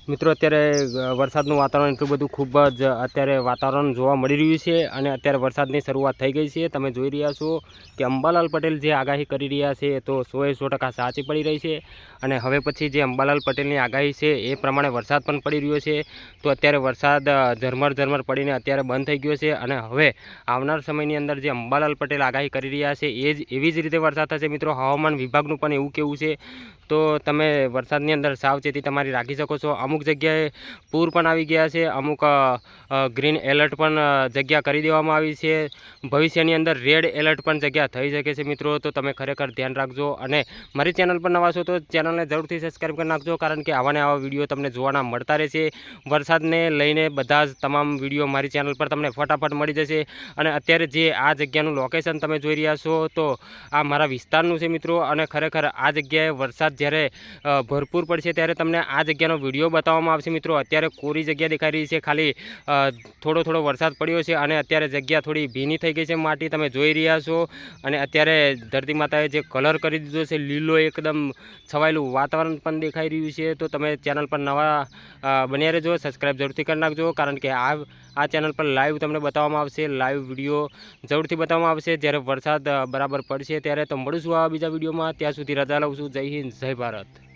મિત્રો અત્યારે વરસાદનું વાતાવરણ એટલું બધું ખૂબ જ અત્યારે વાતાવરણ જોવા મળી રહ્યું છે અને અત્યારે વરસાદની શરૂઆત થઈ ગઈ છે। તમે જોઈ રહ્યા છો કે અંબાલાલ પટેલ જે આગાહી કરી રહ્યા છે તો 100% સાચી પડી રહી છે અને હવે પછી જે અંબાલાલ પટેલની આગાહી છે એ પ્રમાણે વરસાદ પણ પડી રહ્યો છે। તો અત્યારે વરસાદ ઝરમર પડીને અત્યારે બંધ થઈ ગયો છે અને હવે આવનાર સમયની અંદર જે અંબાલાલ પટેલ આગાહી કરી રહ્યા છે એવી જ રીતે વરસાદ થશે। મિત્રો હવામાન વિભાગનું પણ એવું કહેવું છે તો તમે વરસાદની અંદર સાવચેતી તમારી રાખી શકો છો। અમુક જગ્યાએ પૂર પણ આવી ગયા છે, અમુક ગ્રીન એલર્ટ પણ જગ્યા કરી દેવામાં આવી છે, ભવિષ્યની અંદર રેડ એલર્ટ પણ જગ્યા થઈ શકે છે। મિત્રો તો તમે ખરેખર ધ્યાન રાખજો અને મારી ચેનલ પર નવા છો તો ચેનલને જરૂરથી સબસ્ક્રાઈબ કરી નાખજો, કારણ કે આવા ને આવા વિડીયો તમને જોવાના મળતા રહેશે। વરસાદને લઈને બધા જ તમામ વિડીયો મારી ચેનલ પર તમને ફટાફટ મળી જશે। અને અત્યારે જે આ જગ્યાનું લોકેશન તમે જોઈ રહ્યા છો તો આ મારા વિસ્તારનું છે મિત્રો, અને ખરેખર આ જગ્યાએ વરસાદ જ્યારે ભરપૂર પડશે ત્યારે તમને આ જગ્યાનો વિડીયો બતાવવામાં આવશે। મિત્રો અત્યારે કોરી જગ્યા દેખાઈ રહી છે, ખાલી થોડો વરસાદ પડ્યો છે અને અત્યારે જગ્યા થોડી ભીની થઈ ગઈ છે, માટી તમે જોઈ રહ્યા છો। અને અત્યારે ધરતી માતાએ જે કલર કરી દીધો છે, લીલો એકદમ છવાયેલું વાતાવરણ પણ દેખાઈ રહ્યું છે। તો તમે ચેનલ પર નવા બન્યા રહેજો, સબસ્ક્રાઈબ જરૂરથી કરી નાખજો, કારણ કે આ ચેનલ પર લાઈવ તમને બતાવવામાં આવશે, લાઈવ વિડીયો જરૂરથી બતાવવામાં આવશે જ્યારે વરસાદ બરાબર પડશે ત્યારે। તો મળીશું આ બીજા વિડીયોમાં, ત્યાં સુધી રજા લઉં છું। જય હિન્દ, જય ભારત।